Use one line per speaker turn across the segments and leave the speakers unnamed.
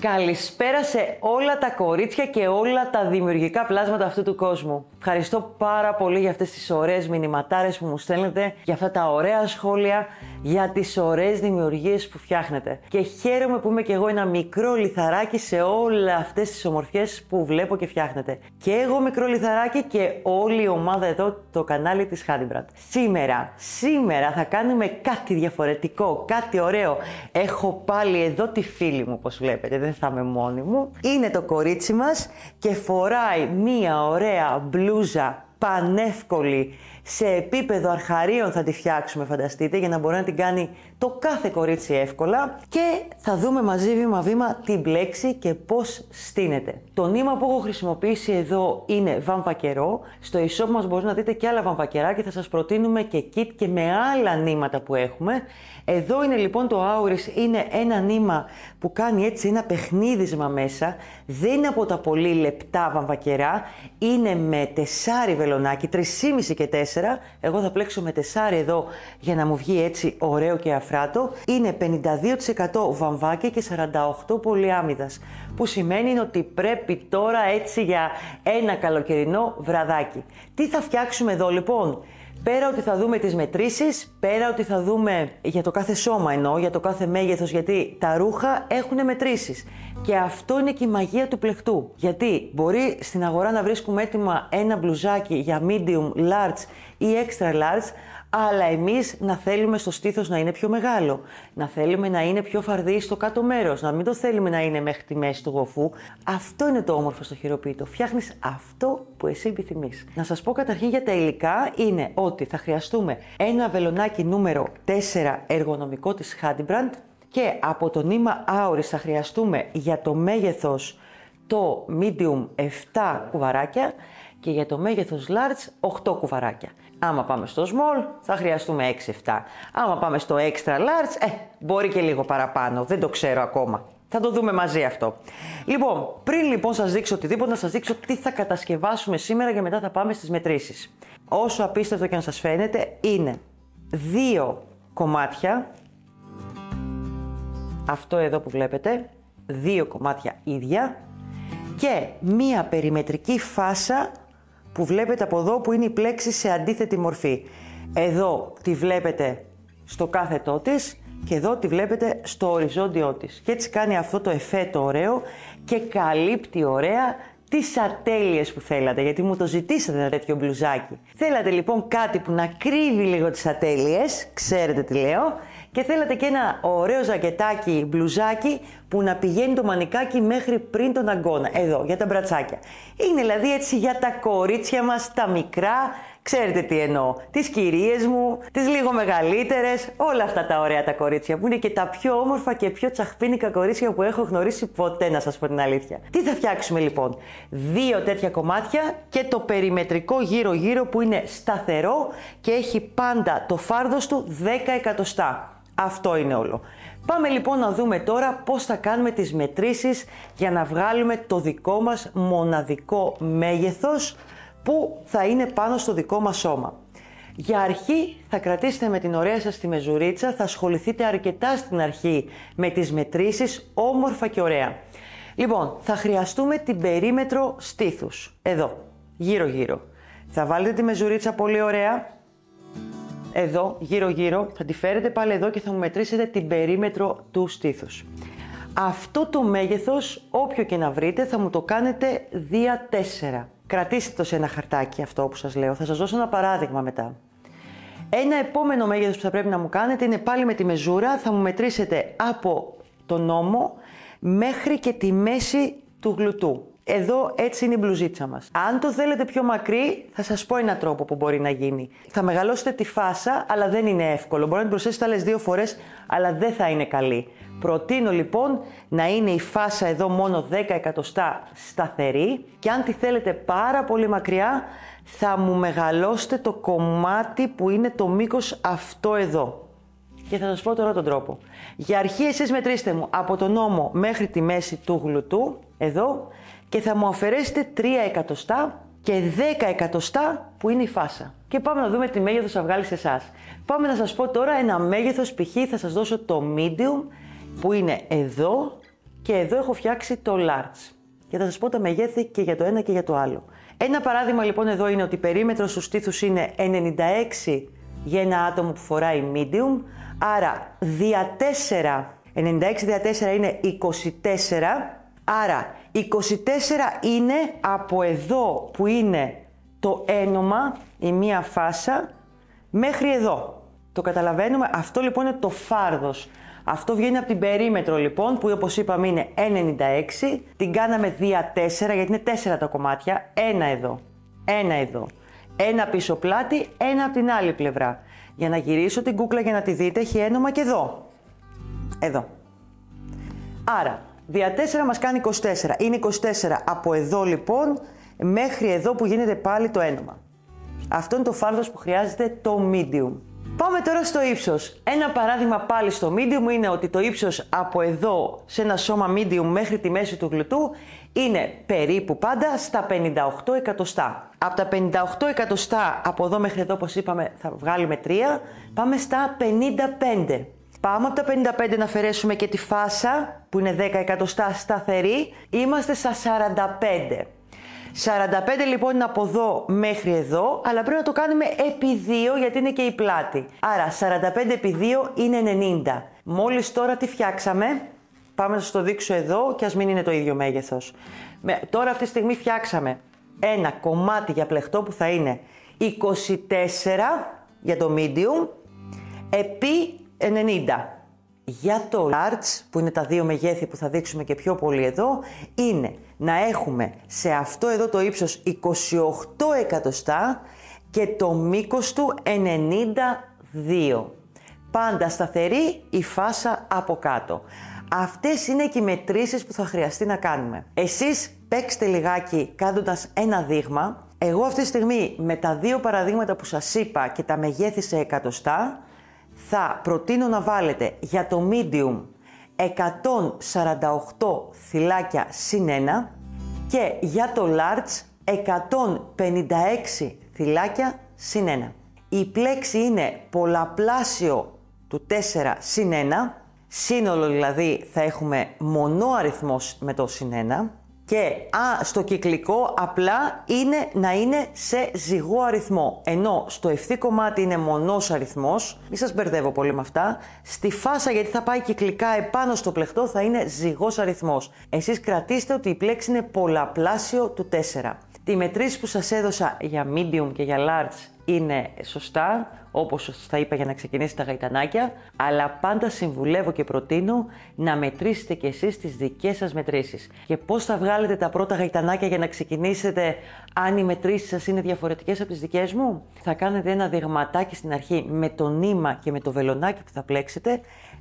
Καλησπέρα σε όλα τα κορίτσια και όλα τα δημιουργικά πλάσματα αυτού του κόσμου. Ευχαριστώ πάρα πολύ για αυτές τις ωραίες μηνυματάρες που μου στέλνετε, για αυτά τα ωραία σχόλια, για τις ωραίες δημιουργίες που φτιάχνετε. Και χαίρομαι που είμαι και εγώ ένα μικρό λιθαράκι σε όλες αυτές τις ομορφιές που βλέπω και φτιάχνετε. Και εγώ μικρό λιθαράκι και όλη η ομάδα εδώ, το κανάλι της Handbrand. Σήμερα θα κάνουμε κάτι διαφορετικό, κάτι ωραίο. Έχω πάλι εδώ τη φίλη μου, όπως βλέπετε. Δεν θα είμαι μόνη μου. Είναι το κορίτσι μας και φοράει μία ωραία μπλούζα πανεύκολη, σε επίπεδο αρχαρίων θα τη φτιάξουμε, φανταστείτε, για να μπορεί να την κάνει το κάθε κορίτσι εύκολα, και θα δούμε μαζί βήμα-βήμα τι μπλέξει και πώς στείνεται. Το νήμα που έχω χρησιμοποιήσει εδώ είναι βαμβακερό. Στο e-shop μας μπορείτε να δείτε και άλλα βαμβακερά και θα σας προτείνουμε και kit και με άλλα νήματα που έχουμε. Εδώ είναι λοιπόν το Auris, είναι ένα νήμα που κάνει έτσι ένα παιχνίδισμα μέσα, δεν είναι από τα πολύ λεπτά βαμβακερά, είναι με τεσσάρι βελονάκι, 3,5 και 4, εγώ θα πλέξω με τεσσάρι εδώ για να μου βγει έτσι ωραίο και αφράτο, είναι 52% βαμβάκι και 48% πολυάμιδας, που σημαίνει ότι πρέπει τώρα έτσι για ένα καλοκαιρινό βραδάκι. Τι θα φτιάξουμε εδώ λοιπόν? Πέρα ότι θα δούμε τις μετρήσεις, πέρα ότι θα δούμε για το κάθε σώμα, εννοώ για το κάθε μέγεθος, γιατί τα ρούχα έχουν μετρήσεις. Και αυτό είναι και η μαγεία του πλεκτού. Γιατί μπορεί στην αγορά να βρίσκουμε έτοιμα ένα μπλουζάκι για medium, large ή extra large, αλλά εμείς να θέλουμε στο στήθος να είναι πιο μεγάλο, να θέλουμε να είναι πιο φαρδί στο κάτω μέρος, να μην το θέλουμε να είναι μέχρι τη μέση του γοφού. Αυτό είναι το όμορφο στο χειροποίητο. Φτιάχνεις αυτό που εσύ επιθυμείς. Να σας πω καταρχήν για τα υλικά, είναι ότι θα χρειαστούμε ένα βελονάκι νούμερο 4 εργονομικό της Handbrand, και από το νήμα Auris θα χρειαστούμε για το μέγεθος το medium 7 κουβαράκια και για το μέγεθος large 8 κουβαράκια. Άμα πάμε στο small θα χρειαστούμε 6-7. Άμα πάμε στο extra large, μπορεί και λίγο παραπάνω, δεν το ξέρω ακόμα. Θα το δούμε μαζί αυτό. Λοιπόν, πριν λοιπόν σας δείξω οτιδήποτε, να σας δείξω τι θα κατασκευάσουμε σήμερα και μετά θα πάμε στις μετρήσεις. Όσο απίστευτο και να σας φαίνεται, είναι 2 κομμάτια, αυτό εδώ που βλέπετε, 2 κομμάτια ίδια, και μία περιμετρική φάσα που βλέπετε από εδώ, που είναι η πλέξη σε αντίθετη μορφή. Εδώ τη βλέπετε στο κάθετό της και εδώ τη βλέπετε στο οριζόντιό της. Και έτσι κάνει αυτό το εφέ το ωραίο και καλύπτει ωραία τις ατέλειες που θέλατε, γιατί μου το ζητήσατε ένα τέτοιο μπλουζάκι. Θέλατε λοιπόν κάτι που να κρύβει λίγο τις ατέλειες, ξέρετε τι λέω, και θέλατε και ένα ωραίο ζακετάκι, μπλουζάκι που να πηγαίνει το μανικάκι μέχρι πριν τον αγκώνα, εδώ, για τα μπρατσάκια. Είναι δηλαδή έτσι για τα κορίτσια μας, τα μικρά, ξέρετε τι εννοώ, τις κυρίες μου, τις λίγο μεγαλύτερες, όλα αυτά τα ωραία τα κορίτσια που είναι και τα πιο όμορφα και πιο τσαχπίνικα κορίτσια που έχω γνωρίσει ποτέ, να σας πω την αλήθεια. Τι θα φτιάξουμε λοιπόν? 2 τέτοια κομμάτια και το περιμετρικό γύρω-γύρω που είναι σταθερό και έχει πάντα το φάρδος του 10 εκατοστά. Αυτό είναι όλο. Πάμε λοιπόν να δούμε τώρα πώς θα κάνουμε τις μετρήσεις για να βγάλουμε το δικό μας μοναδικό μέγεθος που θα είναι πάνω στο δικό μας σώμα. Για αρχή θα κρατήσετε με την ωραία σας τη μεζουρίτσα, θα ασχοληθείτε αρκετά στην αρχή με τις μετρήσεις, όμορφα και ωραία. Λοιπόν, θα χρειαστούμε την περίμετρο στήθους, εδώ, γύρω-γύρω. Θα βάλετε τη μεζουρίτσα πολύ ωραία, εδώ, γύρω-γύρω, θα τη φέρετε πάλι εδώ και θα μου μετρήσετε την περίμετρο του στήθους. Αυτό το μέγεθος, όποιο και να βρείτε, θα μου το κάνετε δια 4. Κρατήστε το σε ένα χαρτάκι αυτό που σας λέω, θα σας δώσω ένα παράδειγμα μετά. Ένα επόμενο μέγεθος που θα πρέπει να μου κάνετε είναι πάλι με τη μεζούρα, θα μου μετρήσετε από τον ώμο μέχρι και τη μέση του γλουτού. Εδώ έτσι είναι η μπλουζίτσα μας. Αν το θέλετε πιο μακρύ, θα σας πω έναν τρόπο που μπορεί να γίνει. Θα μεγαλώσετε τη φάσα, αλλά δεν είναι εύκολο. Μπορεί να την προσθέσετε άλλες 2 φορές, αλλά δεν θα είναι καλή. Προτείνω λοιπόν να είναι η φάσα εδώ μόνο 10 εκατοστά σταθερή, και αν τη θέλετε πάρα πολύ μακριά, θα μου μεγαλώσετε το κομμάτι που είναι το μήκος αυτό εδώ. Και θα σας πω τώρα τον τρόπο. Για αρχή εσείς μετρήστε μου από τον ώμο μέχρι τη μέση του γλουτού, εδώ, και θα μου αφαιρέσετε 3 εκατοστά και 10 εκατοστά που είναι η φάσα. Και πάμε να δούμε τι μέγεθος θα βγάλει σε εσάς. Πάμε να σας πω τώρα ένα μέγεθος, π.χ. θα σας δώσω το medium που είναι εδώ και εδώ έχω φτιάξει το large. Και θα σας πω τα μεγέθη και για το ένα και για το άλλο. Ένα παράδειγμα λοιπόν εδώ είναι ότι η περίμετρος του στήθους είναι 96 για ένα άτομο που φοράει medium, άρα δια 4, 96 δια 4 είναι 24, άρα 24 είναι από εδώ που είναι το ένομα, η μία φάσα, μέχρι εδώ. Το καταλαβαίνουμε, αυτό λοιπόν είναι το φάρδος. Αυτό βγαίνει από την περίμετρο λοιπόν, που όπως είπαμε είναι 96, την κάναμε δια 4, γιατί είναι 4 τα κομμάτια, ένα εδώ, ένα εδώ, ένα πίσω πλάτη, ένα από την άλλη πλευρά. Για να γυρίσω την κούκλα για να τη δείτε, έχει ένομα και εδώ, εδώ. Άρα, δια 4 μας κάνει 24, είναι 24 από εδώ λοιπόν, μέχρι εδώ που γίνεται πάλι το ένομα. Αυτό είναι το φάρδος που χρειάζεται το medium. Πάμε τώρα στο ύψος. Ένα παράδειγμα πάλι στο medium είναι ότι το ύψος από εδώ σε ένα σώμα medium μέχρι τη μέση του γλουτού είναι περίπου πάντα στα 58 εκατοστά. Από τα 58 εκατοστά από εδώ μέχρι εδώ, όπως είπαμε, θα βγάλουμε 3, πάμε στα 55. Πάμε από τα 55 να αφαιρέσουμε και τη φάσα που είναι 10 εκατοστά σταθερή, είμαστε στα 45. 45 λοιπόν είναι από εδώ μέχρι εδώ, αλλά πρέπει να το κάνουμε επί 2 γιατί είναι και η πλάτη. Άρα 45 επί 2 είναι 90. Μόλις τώρα τι φτιάξαμε, πάμε να σας το δείξω εδώ και ας μην είναι το ίδιο μέγεθος. Τώρα αυτή τη στιγμή φτιάξαμε ένα κομμάτι για πλεχτό που θα είναι 24 για το medium επί 90. Για το large, που είναι τα δύο μεγέθη που θα δείξουμε και πιο πολύ εδώ, είναι να έχουμε σε αυτό εδώ το ύψος 28 εκατοστά και το μήκος του 92. Πάντα σταθερή η φάσα από κάτω. Αυτές είναι και οι μετρήσεις που θα χρειαστεί να κάνουμε. Εσείς παίξτε λιγάκι κάνοντας ένα δείγμα. Εγώ αυτή τη στιγμή με τα δύο παραδείγματα που σας είπα και τα μεγέθη σε εκατοστά, θα προτείνω να βάλετε για το medium 148 θυλάκια συν 1 και για το large 156 θυλάκια συν 1. Η πλέξη είναι πολλαπλάσιο του 4 συν 1, σύνολο δηλαδή θα έχουμε μονό αριθμός με το συν 1 και στο κυκλικό απλά είναι να είναι σε ζυγό αριθμό, ενώ στο ευθύ κομμάτι είναι μονός αριθμός, μην σας μπερδεύω πολύ με αυτά, στη φάσα γιατί θα πάει κυκλικά επάνω στο πλεκτό θα είναι ζυγός αριθμός. Εσείς κρατήστε ότι η πλέξη είναι πολλαπλάσιο του 4. Οι μετρήσεις που σας έδωσα για medium και για large είναι σωστά, όπως σας τα είπα για να ξεκινήσετε τα γαϊτανάκια, αλλά πάντα συμβουλεύω και προτείνω να μετρήσετε κι εσείς τις δικές σας μετρήσεις. Και πώς θα βγάλετε τα πρώτα γαϊτανάκια για να ξεκινήσετε αν οι μετρήσεις σας είναι διαφορετικές από τις δικές μου? Θα κάνετε ένα δειγματάκι στην αρχή με το νήμα και με το βελονάκι που θα πλέξετε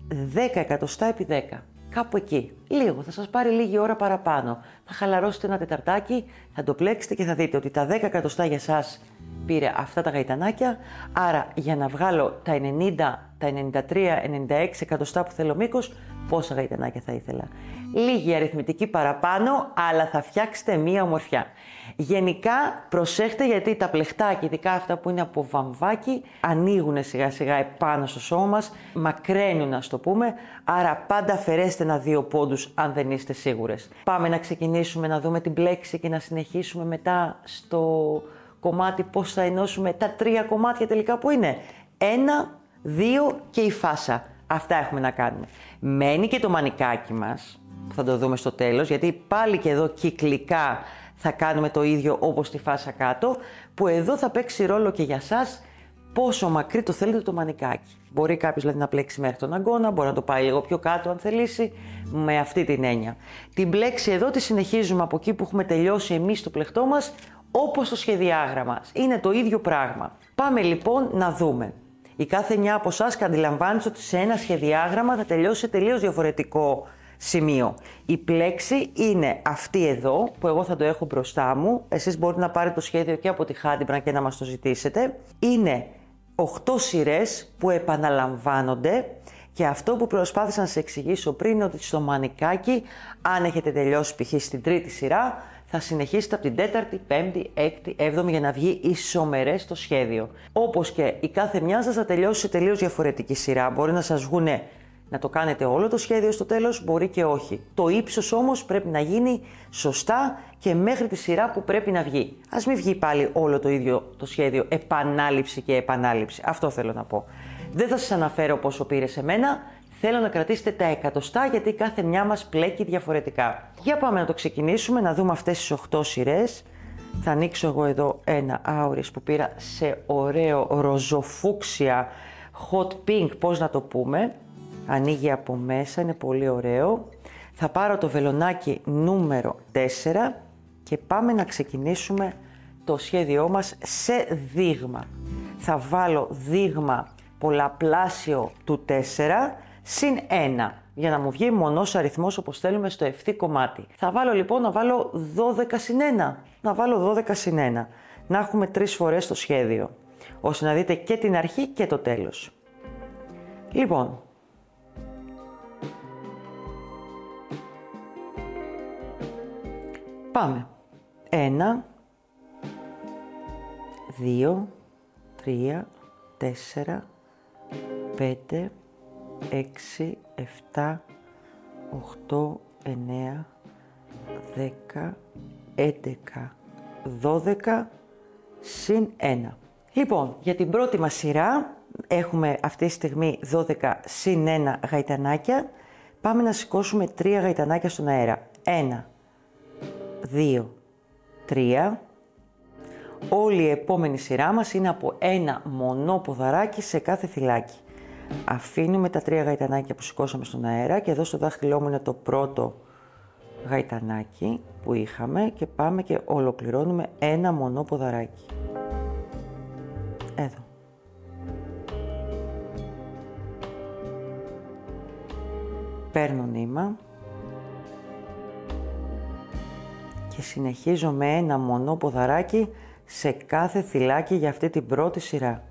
10 εκατοστά επί 10. Κάπου εκεί. Λίγο, θα σας πάρει λίγη ώρα παραπάνω. Θα χαλαρώσετε ένα τεταρτάκι, θα το πλέξετε και θα δείτε ότι τα 10 εκατοστά για σας πήρε αυτά τα γαϊτανάκια, άρα για να βγάλω τα 90, τα 93, 96 εκατοστά που θέλω μήκος, πόσα γαϊτανάκια θα ήθελα. Λίγη αριθμητική παραπάνω, αλλά θα φτιάξετε μία ομορφιά. Γενικά προσέχτε γιατί τα πλεχτάκια, ειδικά αυτά που είναι από βαμβάκι, ανοίγουν σιγά σιγά επάνω στο σώμα μας, μακραίνουν ας το πούμε, άρα πάντα αφαιρέστε 1-2 πόντους αν δεν είστε σίγουρες. Πάμε να ξεκινήσουμε να δούμε την πλέξη και να συνεχίσουμε μετά στο κομμάτι πώς θα ενώσουμε τα 3 κομμάτια τελικά που είναι 1, 2 και η φάσα. Αυτά έχουμε να κάνουμε. Μένει και το μανικάκι μας, που θα το δούμε στο τέλος, γιατί πάλι και εδώ κυκλικά θα κάνουμε το ίδιο όπως τη φάσα κάτω, που εδώ θα παίξει ρόλο και για σας πόσο μακρύ το θέλετε το μανικάκι. Μπορεί κάποιος δηλαδή να πλέξει μέχρι τον αγκώνα, μπορεί να το πάει λίγο πιο κάτω αν θελήσει, με αυτή την έννοια. Την πλέξη εδώ τη συνεχίζουμε από εκεί που έχουμε τελειώσει εμείς το πλεκτό μας, όπως το σχεδιάγραμμα. Είναι το ίδιο πράγμα. Πάμε λοιπόν να δούμε. Η κάθε μια από εσάς αντιλαμβάνεστε ότι σε ένα σχεδιάγραμμα θα τελειώσει σε τελείως διαφορετικό σημείο. Η πλέξη είναι αυτή εδώ, που εγώ θα το έχω μπροστά μου. Εσείς μπορείτε να πάρετε το σχέδιο και από τη Handybrand και να μας το ζητήσετε. Είναι 8 σειρές που επαναλαμβάνονται και αυτό που προσπάθησα να σας εξηγήσω πριν είναι ότι στο μανικάκι, αν έχετε τελειώσει π.χ. στην τρίτη σειρά, θα συνεχίσετε από την 4η, 5η, 6η, 7η για να βγει ισομερές το σχέδιο. Όπως και η κάθε μια σας θα τελειώσει σε τελείως διαφορετική σειρά. Μπορεί να σας βγουν να το κάνετε όλο το σχέδιο στο τέλος, μπορεί και όχι. Το ύψος όμως πρέπει να γίνει σωστά και μέχρι τη σειρά που πρέπει να βγει. Ας μην βγει πάλι όλο το ίδιο το σχέδιο, επανάληψη και επανάληψη. Αυτό θέλω να πω. Δεν θα σας αναφέρω πόσο πήρε σε μένα, θέλω να κρατήσετε τα εκατοστά γιατί κάθε μια μας πλέκει διαφορετικά. Για πάμε να το ξεκινήσουμε, να δούμε αυτές τις 8 σειρές. Θα ανοίξω εγώ εδώ ένα Auris που πήρα σε ωραίο ροζοφούξια, hot pink, πώς να το πούμε. Ανοίγει από μέσα, είναι πολύ ωραίο. Θα πάρω το βελονάκι νούμερο 4 και πάμε να ξεκινήσουμε το σχέδιό μας σε δείγμα. Θα βάλω δείγμα πολλαπλάσιο του 4 συν 1 για να μου βγει μονός αριθμός όπως θέλουμε στο ευθύ κομμάτι. Θα βάλω λοιπόν να βάλω 12 συν 1. Να βάλω 12 συν 1. Να έχουμε 3 φορές το σχέδιο, ώστε να δείτε και την αρχή και το τέλος. Λοιπόν, πάμε. 1, 2, 3, 4, 5, 6, 7, 8, 9, 10, 11, 12, συν 1. Λοιπόν, για την πρώτη μας σειρά έχουμε αυτή τη στιγμή 12 συν 1 γαϊτανάκια. Πάμε να σηκώσουμε 3 γαϊτανάκια στον αέρα. 1, 2, 3. Όλη η επόμενη σειρά μας είναι από ένα μονό ποδαράκι σε κάθε θυλάκι. Αφήνουμε τα 3 γαϊτανάκια που σηκώσαμε στον αέρα και εδώ στο δάχτυλό μου είναι το πρώτο γαϊτανάκι που είχαμε και πάμε και ολοκληρώνουμε ένα μονό ποδαράκι. Εδώ. Παίρνω νήμα και συνεχίζω με ένα μονό ποδαράκι σε κάθε θυλάκι για αυτή την πρώτη σειρά.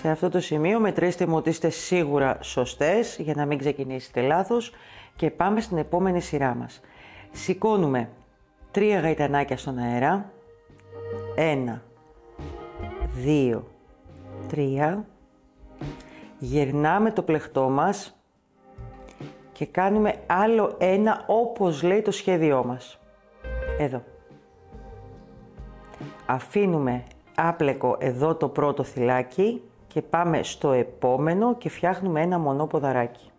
Σε αυτό το σημείο μετρήστε μου ότι είστε σίγουρα σωστές για να μην ξεκινήσετε λάθος και πάμε στην επόμενη σειρά μας. Σηκώνουμε 3 γαϊτανάκια στον αέρα, 1, 2, 3, γυρνάμε το πλεχτό μας και κάνουμε άλλο ένα όπως λέει το σχέδιό μας. Εδώ. Αφήνουμε άπλεκο εδώ το πρώτο θυλάκι και πάμε στο επόμενο και φτιάχνουμε ένα μονό ποδαράκι.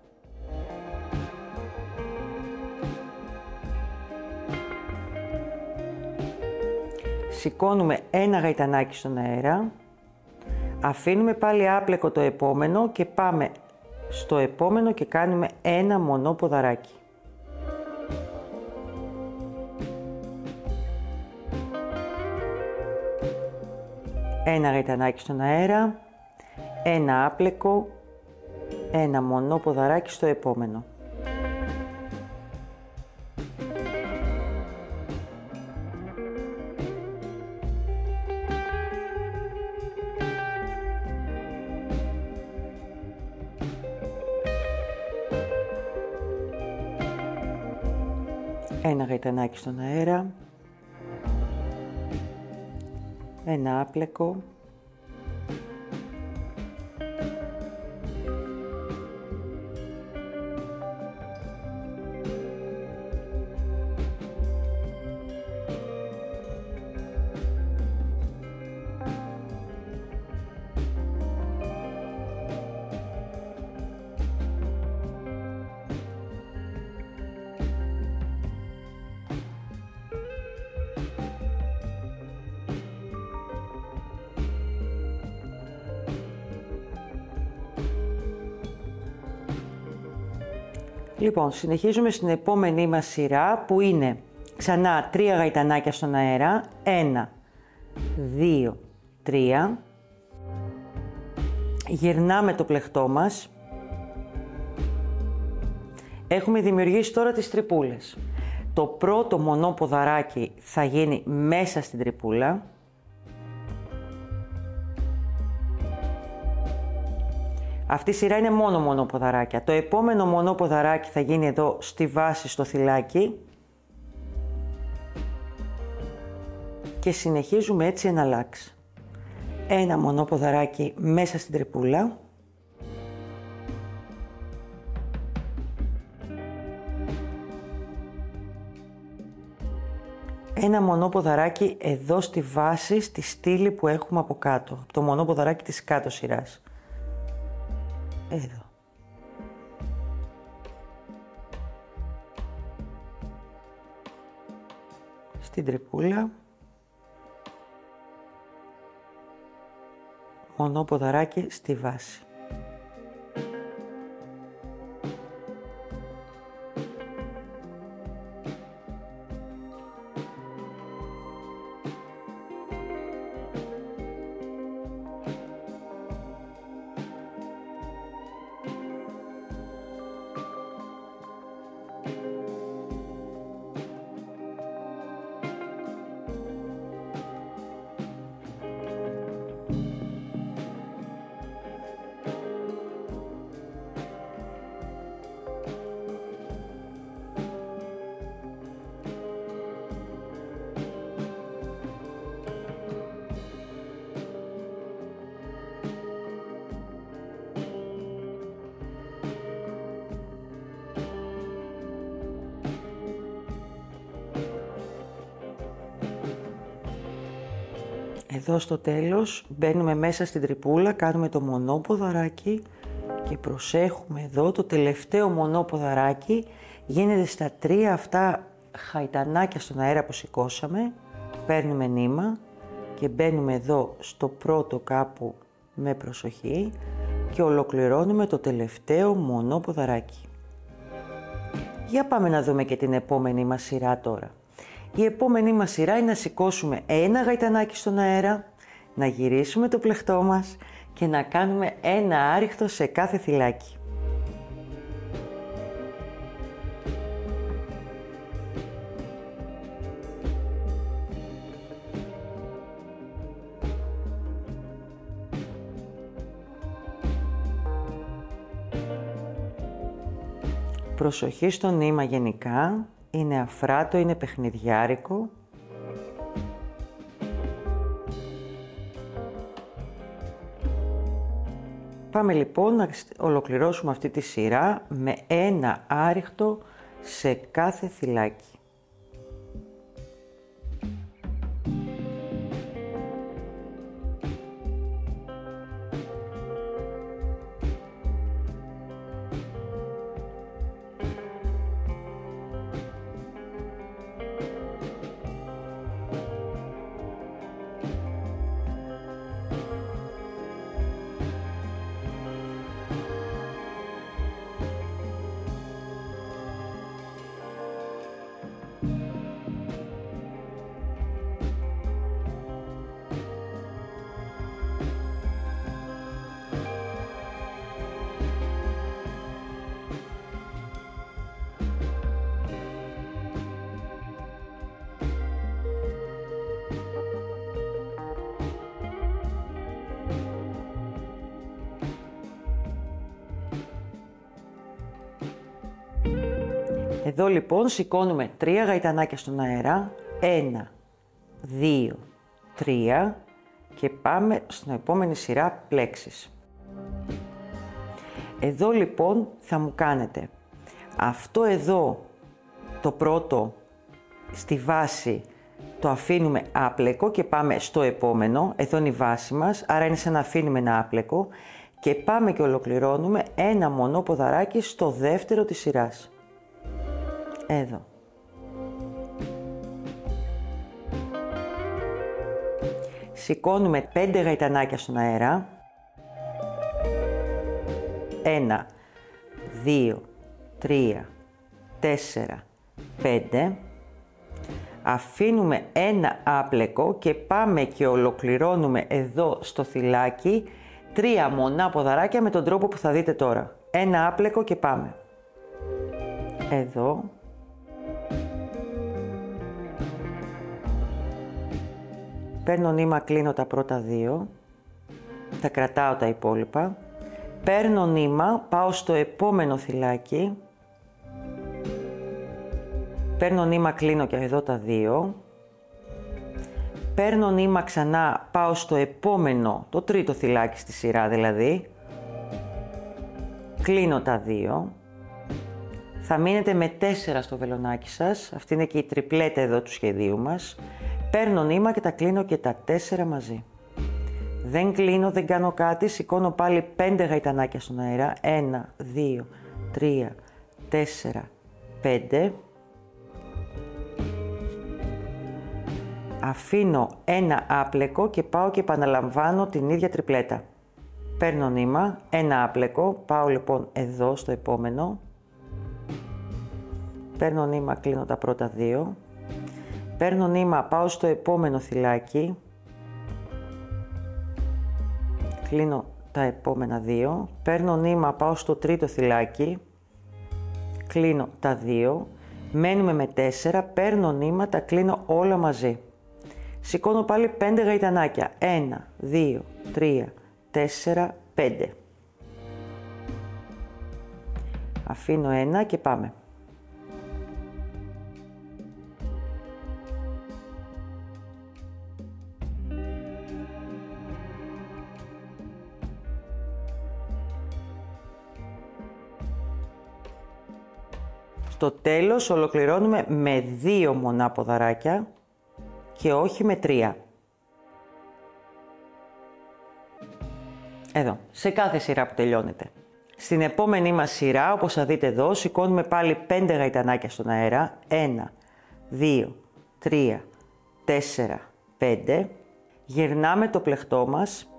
Σηκώνουμε ένα γαϊτανάκι στον αέρα, αφήνουμε πάλι άπλεκο το επόμενο και πάμε στο επόμενο και κάνουμε ένα μονό ποδαράκι. Ένα γαϊτανάκι στον αέρα, ένα άπλεκο, ένα μονό ποδαράκι στο επόμενο. Ένα γαϊτανάκι στον αέρα. Ένα άπλεκο. Λοιπόν, συνεχίζουμε στην επόμενη μας σειρά που είναι ξανά 3 γαϊτανάκια στον αέρα. 1, 2, 3. Γυρνάμε το πλεχτό μας. Έχουμε δημιουργήσει τώρα τις τρυπούλες. Το πρώτο μονό ποδαράκι θα γίνει μέσα στην τρυπούλα. Αυτή η σειρά είναι μόνο μονοποδαράκια. Το επόμενο μονοποδαράκι θα γίνει εδώ στη βάση στο θυλάκι. Και συνεχίζουμε έτσι ένα λάξ. Ένα μονοποδαράκι μέσα στην τρυπούλα. Ένα μονοποδαράκι εδώ στη βάση, στη στήλη που έχουμε από κάτω. Το μονοποδαράκι της κάτω σειράς. Εδώ. Στην τρυπούλα. Μονοποδαράκι στη βάση. Εδώ στο τέλος μπαίνουμε μέσα στην τρυπούλα, κάνουμε το μονοποδαράκι και προσέχουμε εδώ το τελευταίο μονοποδαράκι γίνεται στα 3 αυτά χαϊτανάκια στον αέρα που σηκώσαμε. Παίρνουμε νήμα και μπαίνουμε εδώ στο πρώτο κάπου με προσοχή και ολοκληρώνουμε το τελευταίο μονοποδαράκι. Για πάμε να δούμε και την επόμενη μας σειρά τώρα. Η επόμενη μας σειρά είναι να σηκώσουμε ένα γαϊτανάκι στον αέρα, να γυρίσουμε το πλεχτό μας και να κάνουμε ένα άριχτο σε κάθε θυλάκι. Προσοχή στο νήμα γενικά. Είναι αφράτο, είναι παιχνιδιάρικο. Πάμε λοιπόν να ολοκληρώσουμε αυτή τη σειρά με ένα άριχτο σε κάθε θυλάκι. Εδώ λοιπόν σηκώνουμε 3 γαϊτανάκια στον αέρα, 1, 2, 3 και πάμε στην επόμενη σειρά πλέξεις. Εδώ λοιπόν θα μου κάνετε αυτό εδώ το πρώτο στη βάση το αφήνουμε άπλεκο και πάμε στο επόμενο, εδώ είναι η βάση μας, άρα είναι σαν να αφήνουμε ένα άπλεκο και πάμε και ολοκληρώνουμε ένα μονό ποδαράκι στο δεύτερο της σειράς. Εδώ. Σηκώνουμε 5 γαϊτανάκια στον αέρα. 1, 2, 3, 4, 5. Αφήνουμε ένα άπλεκο και πάμε και ολοκληρώνουμε εδώ στο θυλάκι 3 μονά ποδαράκια με τον τρόπο που θα δείτε τώρα. Ένα άπλεκο και πάμε. Εδώ. Παίρνω νήμα, κλείνω τα πρώτα 2. Τα κρατάω τα υπόλοιπα. Παίρνω νήμα, πάω στο επόμενο θυλάκι. Παίρνω νήμα, κλείνω και εδώ τα 2. Παίρνω νήμα ξανά, πάω στο επόμενο, το τρίτο θυλάκι στη σειρά δηλαδή. Κλείνω τα 2. Θα μείνετε με 4 στο βελονάκι σας. Αυτή είναι και η τριπλέτα εδώ του σχεδίου μας. Παίρνω νήμα και τα κλείνω και τα 4 μαζί. Δεν κλείνω, δεν κάνω κάτι, σηκώνω πάλι 5 γαϊτανάκια στον αέρα. 1, 2, 3, 4, 5. Αφήνω ένα άπλεκο και πάω και επαναλαμβάνω την ίδια τριπλέτα. Παίρνω νήμα, ένα άπλεκο, πάω λοιπόν εδώ στο επόμενο. Παίρνω νήμα, κλείνω τα πρώτα 2. Παίρνω νήμα, πάω στο επόμενο θυλάκι. Κλείνω τα επόμενα 2. Παίρνω νήμα, πάω στο τρίτο θυλάκι. Κλείνω τα 2. Μένουμε με 4. Παίρνω νήμα, τα κλείνω όλα μαζί. Σηκώνω πάλι 5 γαϊτανάκια. 1, 2, 3, 4, 5. Αφήνω ένα και πάμε. Στο τέλος ολοκληρώνουμε με 2 μονά ποδαράκια και όχι με 3. Εδώ, σε κάθε σειρά που τελειώνεται. Στην επόμενη μας σειρά, όπως θα δείτε εδώ, σηκώνουμε πάλι 5 γαϊτανάκια στον αέρα. 1, 2, 3, 4, 5. Γυρνάμε το πλεχτό μας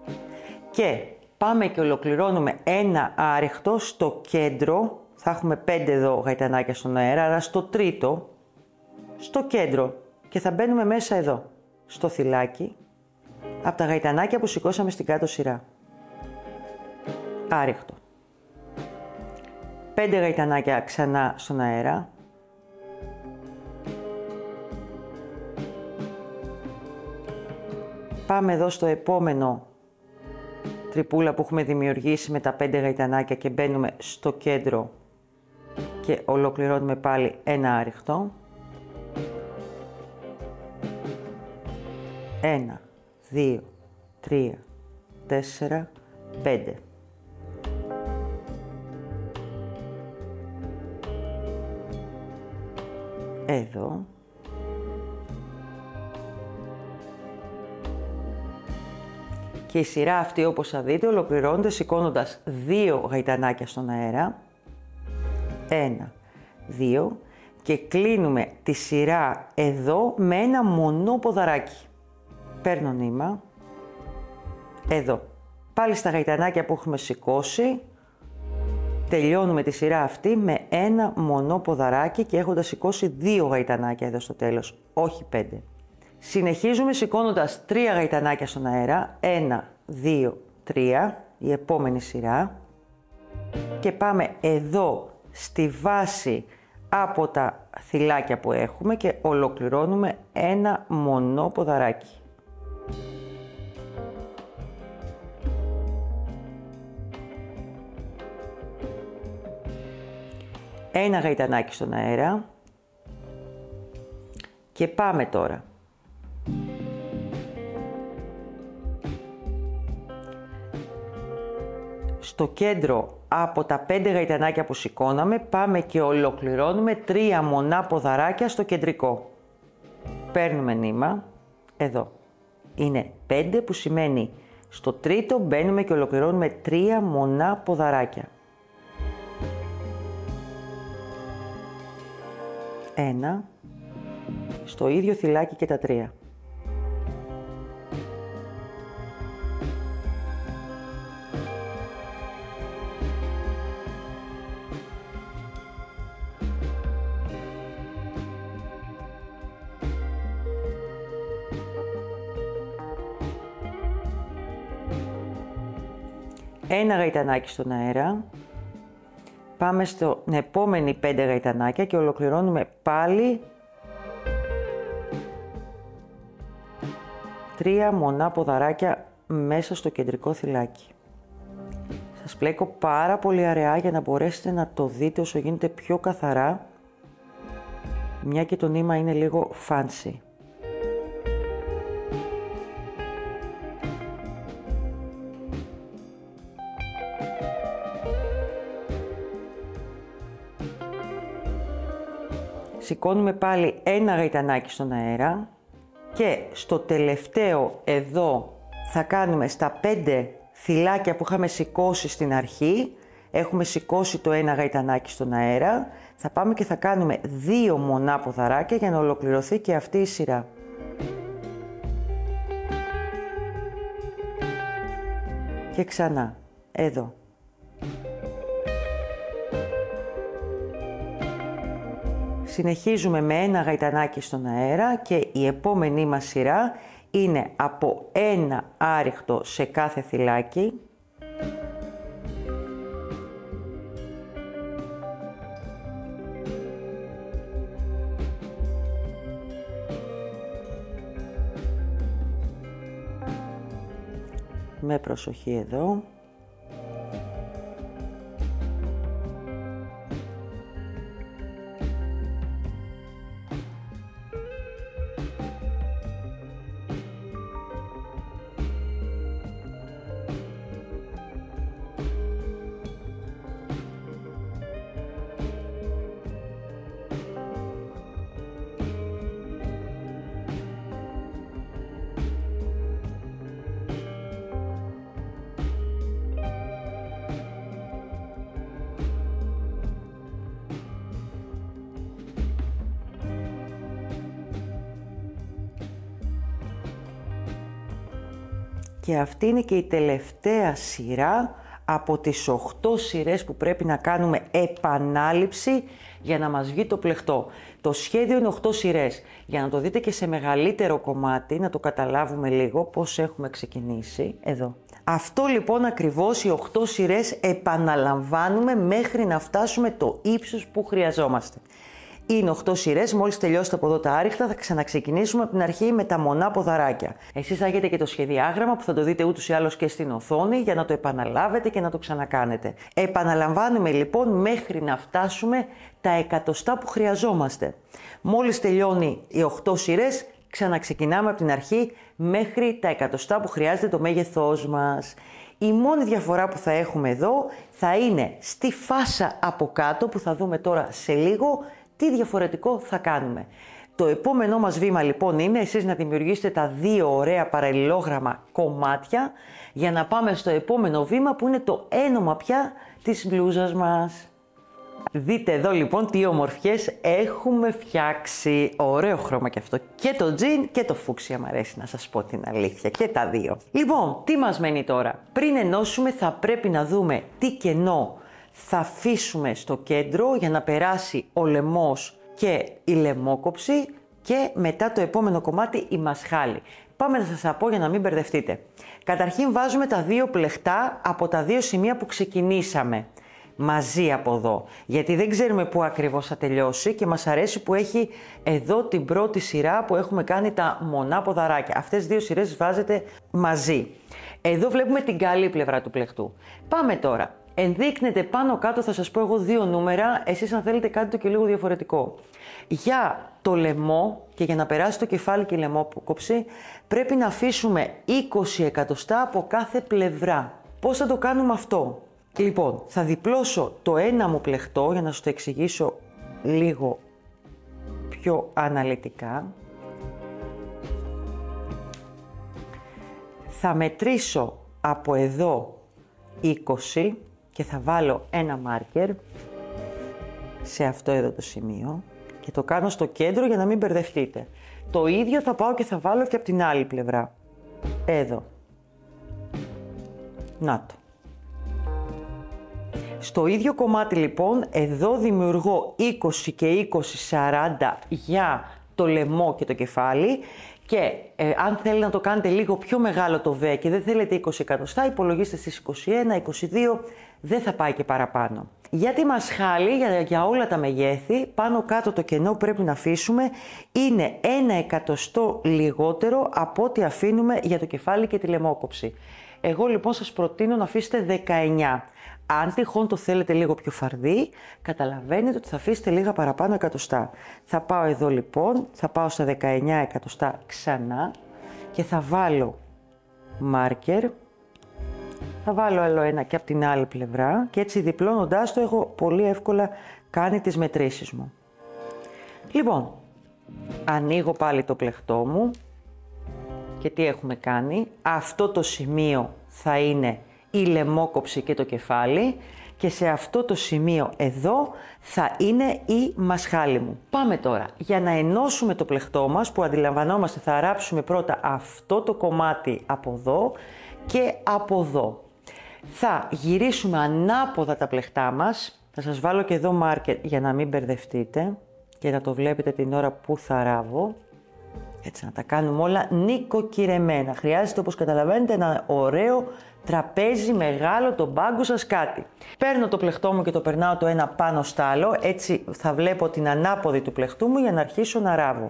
και πάμε και ολοκληρώνουμε ένα άριχτο στο κέντρο. Θα έχουμε 5 εδώ γαϊτανάκια στον αέρα, αλλά στο τρίτο, στο κέντρο. Και θα μπαίνουμε μέσα εδώ, στο θυλάκι, από τα γαϊτανάκια που σηκώσαμε στην κάτω σειρά. Άριχτο. 5 γαϊτανάκια ξανά στον αέρα. Πάμε εδώ στο επόμενο τρυπούλα που έχουμε δημιουργήσει με τα 5 γαϊτανάκια και μπαίνουμε στο κέντρο και ολοκληρώνουμε πάλι ένα άριχτο. 1, 2, 3, 4, 5. Εδώ. Και η σειρά αυτή, όπως θα δείτε, ολοκληρώνεται σηκώνοντας 2 γαϊτανάκια στον αέρα. 1, 2 και κλείνουμε τη σειρά εδώ με ένα μονό ποδαράκι. Παίρνω νήμα, εδώ, πάλι στα γαϊτανάκια που έχουμε σηκώσει, τελειώνουμε τη σειρά αυτή με ένα μονό ποδαράκι και έχοντας σηκώσει 2 γαϊτανάκια εδώ στο τέλος, όχι 5. Συνεχίζουμε σηκώνοντας 3 γαϊτανάκια στον αέρα, 1, 2, 3, η επόμενη σειρά και πάμε εδώ στη βάση από τα θυλάκια που έχουμε και ολοκληρώνουμε ένα μονό ποδαράκι. ένα γαϊτανάκι στον αέρα και πάμε τώρα. Στο κέντρο από τα 5 γαϊτανάκια που σηκώναμε πάμε και ολοκληρώνουμε 3 μονά ποδαράκια στο κεντρικό. Παίρνουμε νήμα, εδώ. Είναι 5 που σημαίνει στο τρίτο μπαίνουμε και ολοκληρώνουμε 3 μονά ποδαράκια. 1, στο ίδιο θυλάκι και τα 3. Ένα γαϊτανάκι στον αέρα, πάμε στην επόμενη 5 γαϊτανάκια και ολοκληρώνουμε πάλι 3 μονά ποδαράκια μέσα στο κεντρικό θυλάκι. Σας πλέκω πάρα πολύ αραιά για να μπορέσετε να το δείτε όσο γίνεται πιο καθαρά, μια και το νήμα είναι λίγο fancy. Σηκώνουμε πάλι ένα γαϊτανάκι στον αέρα και στο τελευταίο εδώ θα κάνουμε στα 5 θυλάκια που είχαμε σηκώσει στην αρχή, έχουμε σηκώσει το ένα γαϊτανάκι στον αέρα, θα πάμε και θα κάνουμε 2 μονά ποδαράκια για να ολοκληρωθεί και αυτή η σειρά. Και ξανά, εδώ. Συνεχίζουμε με ένα γαϊτανάκι στον αέρα και η επόμενή μας σειρά είναι από ένα άριχτο σε κάθε θυλάκι. Με προσοχή εδώ. Και αυτή είναι και η τελευταία σειρά από τις 8 σειρές που πρέπει να κάνουμε επανάληψη για να μας βγει το πλεχτό. Το σχέδιο είναι 8 σειρές. Για να το δείτε και σε μεγαλύτερο κομμάτι, να το καταλάβουμε λίγο πώς έχουμε ξεκινήσει. Εδώ. Αυτό λοιπόν ακριβώς οι 8 σειρές επαναλαμβάνουμε μέχρι να φτάσουμε το ύψος που χρειαζόμαστε. Είναι 8 σειρές, μόλις τελειώσετε από εδώ τα άριχτα θα ξαναξεκινήσουμε από την αρχή με τα μονά ποδαράκια. Εσείς θα έχετε και το σχεδιάγραμμα που θα το δείτε ούτως ή άλλως και στην οθόνη για να το επαναλάβετε και να το ξανακάνετε. Επαναλαμβάνουμε λοιπόν μέχρι να φτάσουμε τα εκατοστά που χρειαζόμαστε. Μόλις τελειώνει οι 8 σειρές, ξαναξεκινάμε από την αρχή μέχρι τα εκατοστά που χρειάζεται το μέγεθός μας. Η μόνη διαφορά που θα έχουμε εδώ θα είναι στη φάσα από κάτω που θα δούμε τώρα σε λίγο τι διαφορετικό θα κάνουμε. Το επόμενό μας βήμα λοιπόν είναι εσείς να δημιουργήσετε τα 2 ωραία παραλληλόγραμμα κομμάτια για να πάμε στο επόμενο βήμα που είναι το ένομα πια της μπλούζας μας. Δείτε εδώ λοιπόν τι ομορφιές έχουμε φτιάξει. Ωραίο χρώμα και αυτό. Και το τζιν και το φούξια μ' αρέσει να σας πω την αλήθεια. Και τα 2. Λοιπόν, τι μας μένει τώρα. Πριν ενώσουμε θα πρέπει να δούμε τι κενό θα αφήσουμε στο κέντρο για να περάσει ο λαιμός και η λαιμόκοψη και μετά το επόμενο κομμάτι η μασχάλη. Πάμε να σας τα πω για να μην μπερδευτείτε. Καταρχήν βάζουμε τα 2 πλεχτά από τα 2 σημεία που ξεκινήσαμε. Μαζί από εδώ, γιατί δεν ξέρουμε πού ακριβώς θα τελειώσει και μας αρέσει που έχει εδώ την πρώτη σειρά που έχουμε κάνει τα μονά ποδαράκια. Αυτές τις 2 σειρές βάζετε μαζί. Εδώ βλέπουμε την καλή πλευρά του πλεχτού. Πάμε τώρα. Ενδείκνεται πάνω κάτω, θα σας πω εγώ 2 νούμερα, εσείς αν θέλετε κάντε το και λίγο διαφορετικό. Για το λαιμό και για να περάσει το κεφάλι και η λαιμόκοψη πρέπει να αφήσουμε 20 εκατοστά από κάθε πλευρά. Πώς θα το κάνουμε αυτό? Λοιπόν, θα διπλώσω το ένα μου πλεχτό για να σας το εξηγήσω λίγο πιο αναλυτικά. Θα μετρήσω από εδώ 20 και θα βάλω ένα μάρκερ σε αυτό εδώ το σημείο και το κάνω στο κέντρο για να μην μπερδευτείτε. Το ίδιο θα πάω και θα βάλω και από την άλλη πλευρά. Εδώ. Να το. Στο ίδιο κομμάτι λοιπόν, εδώ δημιουργώ 20 και 20, 40 για το λαιμό και το κεφάλι και αν θέλετε να το κάνετε λίγο πιο μεγάλο το V και δεν θέλετε 20 εκατοστά, υπολογίστε στις 21, 22, δεν θα πάει και παραπάνω. Για τη μασχάλη, για όλα τα μεγέθη, πάνω κάτω το κενό που πρέπει να αφήσουμε είναι 1 εκατοστό λιγότερο από ό,τι αφήνουμε για το κεφάλι και τη λαιμόκοψη. Εγώ λοιπόν σας προτείνω να αφήσετε 19. Αν τυχόν το θέλετε λίγο πιο φαρδί, καταλαβαίνετε ότι θα αφήσετε λίγα παραπάνω εκατοστά. Θα πάω εδώ λοιπόν, θα πάω στα 19 εκατοστά ξανά και θα βάλω μάρκερ. Θα βάλω άλλο ένα και από την άλλη πλευρά και έτσι διπλώνοντάς το έχω πολύ εύκολα κάνει τις μετρήσεις μου. Λοιπόν, ανοίγω πάλι το πλεχτό μου και τι έχουμε κάνει. Αυτό το σημείο θα είναι η λαιμόκοψη και το κεφάλι και σε αυτό το σημείο εδώ θα είναι η μασχάλη μου. Πάμε τώρα, για να ενώσουμε το πλεχτό μας που αντιλαμβανόμαστε θα ράψουμε πρώτα αυτό το κομμάτι από εδώ και από εδώ. Θα γυρίσουμε ανάποδα τα πλεχτά μας, θα σας βάλω και εδώ μάρκερ για να μην μπερδευτείτε και να το βλέπετε την ώρα που θα ράβω. Έτσι να τα κάνουμε όλα νοικοκυρεμένα. Χρειάζεται όπως καταλαβαίνετε ένα ωραίο τραπέζι μεγάλο, τον πάγκο σας κάτι. Παίρνω το πλεχτό μου και το περνάω το ένα πάνω στο άλλο, έτσι θα βλέπω την ανάποδη του πλεχτού μου για να αρχίσω να ράβω.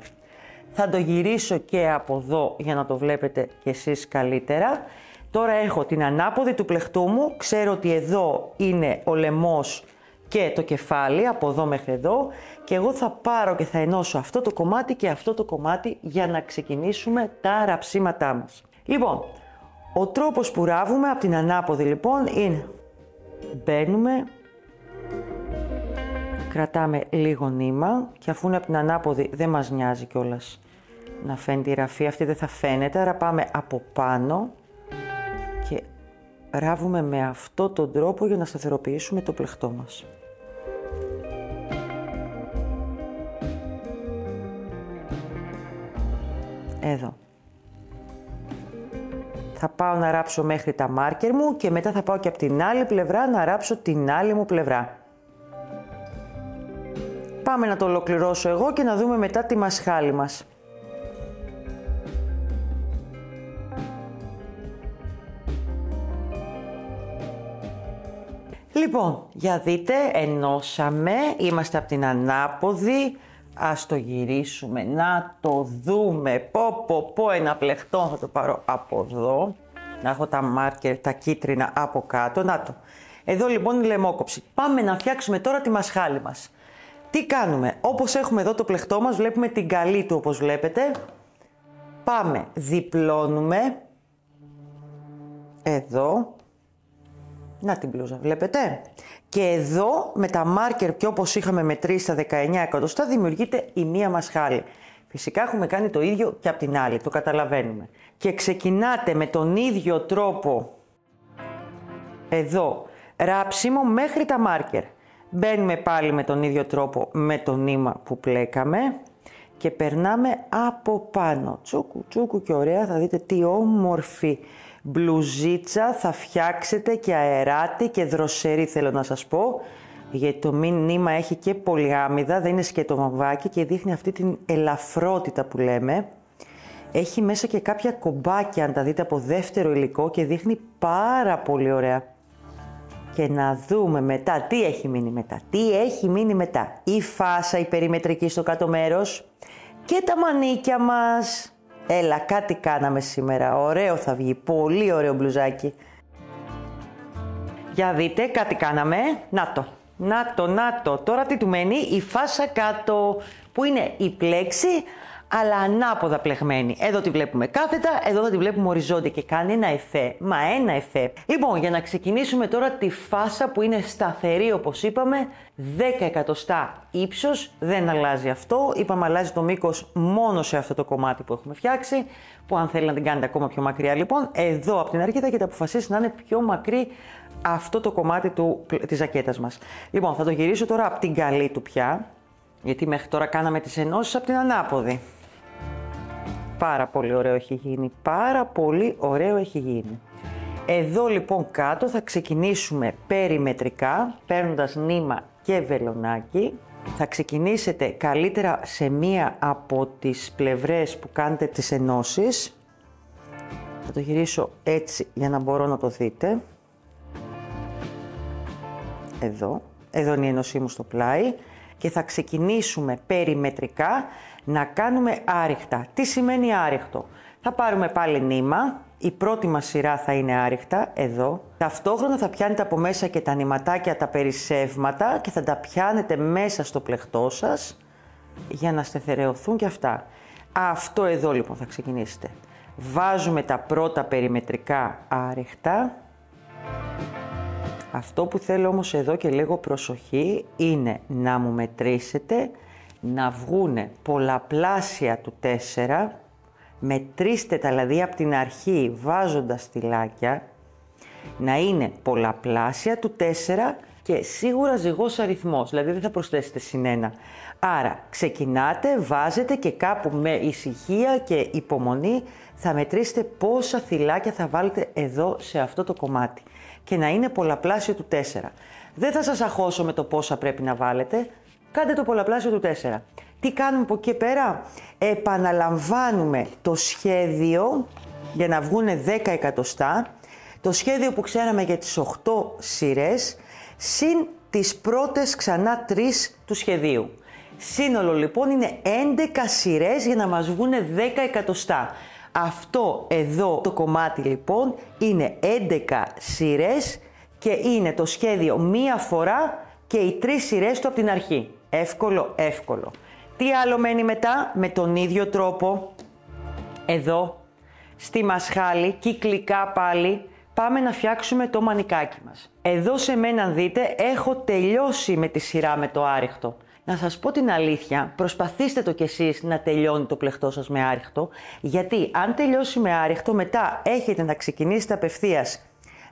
Θα το γυρίσω και από εδώ για να το βλέπετε κι εσείς καλύτερα. Τώρα έχω την ανάποδη του πλεχτού μου, ξέρω ότι εδώ είναι ο λαιμός και το κεφάλι, από εδώ μέχρι εδώ και εγώ θα πάρω και θα ενώσω αυτό το κομμάτι και αυτό το κομμάτι για να ξεκινήσουμε τα ραψίματά μας. Λοιπόν, ο τρόπος που ράβουμε από την ανάποδη λοιπόν είναι μπαίνουμε, κρατάμε λίγο νήμα και αφού είναι από την ανάποδη δεν μας νοιάζει κιόλας να φαίνεται η ραφή, αυτή δεν θα φαίνεται, άρα πάμε από πάνω και ράβουμε με αυτό τον τρόπο για να σταθεροποιήσουμε το πλεχτό μας. Εδώ. Θα πάω να ράψω μέχρι τα μάρκερ μου και μετά θα πάω και από την άλλη πλευρά να ράψω την άλλη μου πλευρά. Πάμε να το ολοκληρώσω εγώ και να δούμε μετά τη μασχάλη μας. Λοιπόν, για δείτε, ενώσαμε, είμαστε από την ανάποδη, ας το γυρίσουμε, να το δούμε, πω, ένα πλεχτό, θα το πάρω από εδώ, να έχω τα μάρκερ, τα κίτρινα από κάτω, να το. Εδώ λοιπόν η λαιμόκοψη. Πάμε να φτιάξουμε τώρα τη μασχάλη μας. Τι κάνουμε, όπως έχουμε εδώ το πλεχτό μας, βλέπουμε την καλή του όπως βλέπετε, πάμε, διπλώνουμε, εδώ, να την μπλούζα, βλέπετε. Και εδώ με τα μάρκερ και όπως είχαμε μετρήσει στα 19 εκατοστά δημιουργείται η μία μασχάλη. Φυσικά έχουμε κάνει το ίδιο και από την άλλη, το καταλαβαίνουμε. Και ξεκινάτε με τον ίδιο τρόπο εδώ, ράψιμο μέχρι τα μάρκερ. Μπαίνουμε πάλι με τον ίδιο τρόπο με το νήμα που πλέκαμε και περνάμε από πάνω. Τσούκου, τσούκου και ωραία, θα δείτε τι όμορφη μπλουζίτσα θα φτιάξετε και αεράτη και δροσερή θέλω να σας πω, γιατί το νήμα έχει και πολυάμιδα, δεν είναι σκέτο βαμβάκι και δείχνει αυτή την ελαφρότητα που λέμε. Έχει μέσα και κάποια κομπάκια αν τα δείτε από δεύτερο υλικό και δείχνει πάρα πολύ ωραία. Και να δούμε μετά τι έχει μείνει μετά. Τι έχει μείνει μετά. Η φάσα η περιμετρική στο κάτω μέρος και τα μανίκια μας. Έλα, κάτι κάναμε σήμερα. Ωραίο θα βγει. Πολύ ωραίο μπλουζάκι. Για δείτε, κάτι κάναμε. Να το. Τώρα τι του μένει? Η φάσα κάτω, που είναι η πλέξη, αλλά ανάποδα πλεγμένη. Εδώ τη βλέπουμε κάθετα, εδώ θα τη βλέπουμε οριζόντια και κάνει ένα εφέ. Μα ένα εφέ. Λοιπόν, για να ξεκινήσουμε τώρα τη φάσα που είναι σταθερή, όπως είπαμε, 10 εκατοστά ύψος, δεν αλλάζει αυτό. Είπαμε, αλλάζει το μήκος μόνο σε αυτό το κομμάτι που έχουμε φτιάξει, που αν θέλει να την κάνετε ακόμα πιο μακριά, λοιπόν, εδώ από την αρχή θα έχετε αποφασίσει να είναι πιο μακρύ αυτό το κομμάτι της ζακέτας μας. Λοιπόν, θα το γυρίσω τώρα από την καλή του πια, γιατί μέχρι τώρα κάναμε τις ενώσεις από την ανάποδη. Πάρα πολύ ωραίο έχει γίνει, πάρα πολύ ωραίο έχει γίνει. Εδώ λοιπόν κάτω θα ξεκινήσουμε περιμετρικά, παίρνοντας νήμα και βελονάκι. Θα ξεκινήσετε καλύτερα σε μία από τις πλευρές που κάνετε τις ενώσεις. Θα το γυρίσω έτσι για να μπορώ να το δείτε. Εδώ είναι η ενωσή μου στο πλάι και θα ξεκινήσουμε περιμετρικά να κάνουμε άριχτα. Τι σημαίνει άριχτο? Θα πάρουμε πάλι νήμα, η πρώτη μας σειρά θα είναι άριχτα, εδώ. Ταυτόχρονα θα πιάνετε από μέσα και τα νηματάκια, τα περισσεύματα και θα τα πιάνετε μέσα στο πλεκτό σας για να στεθερεωθούν και αυτά. Αυτό εδώ λοιπόν θα ξεκινήσετε. Βάζουμε τα πρώτα περιμετρικά άριχτα. Αυτό που θέλω όμως εδώ και λίγο προσοχή είναι να μου μετρήσετε να βγούνε πολλαπλάσια του 4, μετρήστε τα δηλαδή από την αρχή βάζοντας στυλάκια, να είναι πολλαπλάσια του 4 και σίγουρα ζυγός αριθμός, δηλαδή δεν θα προσθέσετε συνένα. Άρα ξεκινάτε, βάζετε και κάπου με ησυχία και υπομονή θα μετρήσετε πόσα θυλάκια θα βάλετε εδώ σε αυτό το κομμάτι και να είναι πολλαπλάσιο του 4. Δεν θα σας αγχώσω με το πόσα πρέπει να βάλετε, κάντε το πολλαπλάσιο του 4. Τι κάνουμε από εκεί πέρα? Επαναλαμβάνουμε το σχέδιο για να βγουν 10 εκατοστά, το σχέδιο που ξέραμε για τις 8 σειρές, συν τις πρώτες ξανά 3 του σχεδίου. Σύνολο λοιπόν είναι 11 σειρές για να μας βγουν 10 εκατοστά. Αυτό εδώ το κομμάτι λοιπόν είναι 11 σειρές και είναι το σχέδιο μία φορά και οι 3 σειρές του από την αρχή. Εύκολο. Τι άλλο μένει μετά? Με τον ίδιο τρόπο, εδώ, στη μασχάλη, κυκλικά πάλι, πάμε να φτιάξουμε το μανικάκι μας. Εδώ σε μένα δείτε, έχω τελειώσει με τη σειρά με το άριχτο. Να σας πω την αλήθεια, προσπαθήστε το κι εσείς να τελειώνει το πλεκτό σας με άριχτο, γιατί αν τελειώσει με άριχτο, μετά έχετε να ξεκινήσετε απευθείας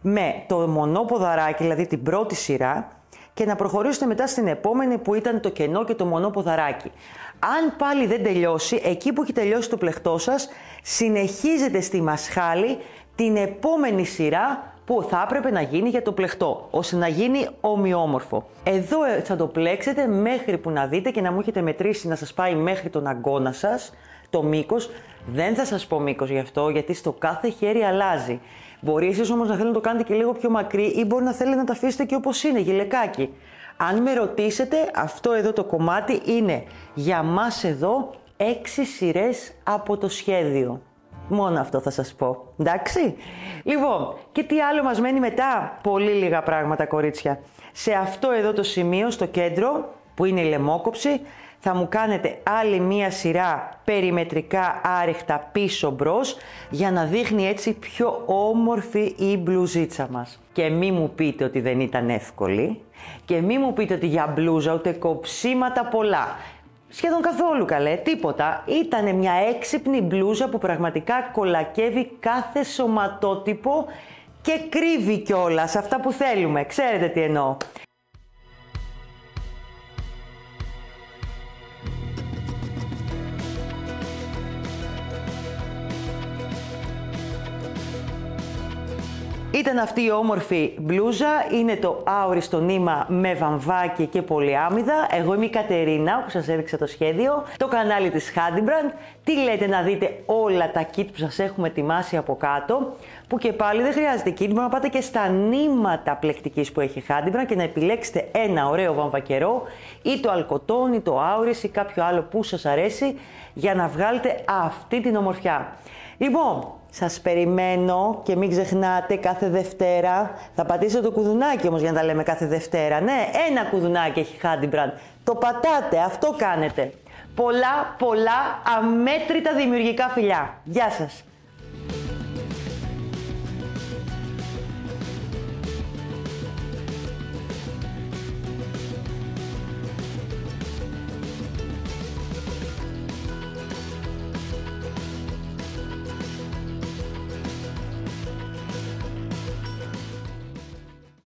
με το μονόποδαράκι, δηλαδή την πρώτη σειρά, και να προχωρήσετε μετά στην επόμενη που ήταν το κενό και το μονόποδαράκι. Αν πάλι δεν τελειώσει, εκεί που έχει τελειώσει το πλεκτό σας, συνεχίζετε στη μασχάλη την επόμενη σειρά που θα έπρεπε να γίνει για το πλεκτό, ώστε να γίνει ομοιόμορφο. Εδώ θα το πλέξετε μέχρι που να δείτε και να μου έχετε μετρήσει να σας πάει μέχρι τον αγκώνα σας, το μήκος. Δεν θα σας πω μήκος γι' αυτό, γιατί στο κάθε χέρι αλλάζει. Μπορεί εσείς όμως να θέλετε να το κάνετε και λίγο πιο μακρύ ή μπορεί να θέλετε να τα αφήσετε και όπως είναι, γυλαικάκι. Αν με ρωτήσετε, αυτό εδώ το κομμάτι είναι για μας εδώ 6 σειρές από το σχέδιο. Μόνο αυτό θα σας πω, εντάξει. Λοιπόν, και τι άλλο μας μένει μετά? Πολύ λίγα πράγματα, κορίτσια. Σε αυτό εδώ το σημείο, στο κέντρο, που είναι η λαιμόκοψη, θα μου κάνετε άλλη μία σειρά περιμετρικά άριχτα πίσω μπρος για να δείχνει έτσι πιο όμορφη η μπλουζίτσα μας. Και μη μου πείτε ότι δεν ήταν εύκολη και μη μου πείτε ότι για μπλούζα ούτε κοψίματα πολλά. Σχεδόν καθόλου καλέ, τίποτα. Ήτανε μια έξυπνη μπλούζα που πραγματικά κολακεύει κάθε σωματότυπο και κρύβει κιόλας αυτά που θέλουμε. Ξέρετε τι εννοώ. Ήταν αυτή η όμορφη μπλούζα, είναι το άοριστο νήμα με βαμβάκι και πολυάμιδα. Εγώ είμαι η Κατερίνα που σας έδειξα το σχέδιο, το κανάλι της Handybrand. Τι λέτε να δείτε όλα τα kit που σας έχουμε ετοιμάσει από κάτω, που και πάλι δεν χρειάζεται kit, μπορείτε να πάτε και στα νήματα πλεκτικής που έχει Handybrand και να επιλέξετε ένα ωραίο βαμβακερό ή το αλκοτόν ή το άουρις ή κάποιο άλλο που σας αρέσει για να βγάλετε αυτή την ομορφιά. Λοιπόν, Σας περιμένω και μην ξεχνάτε κάθε Δευτέρα. Θα πατήσω το κουδουνάκι όμως για να τα λέμε κάθε Δευτέρα. Ναι, ένα κουδουνάκι έχει Honeybrand. Το πατάτε, αυτό κάνετε. Πολλά, αμέτρητα δημιουργικά φιλιά. Γεια σας.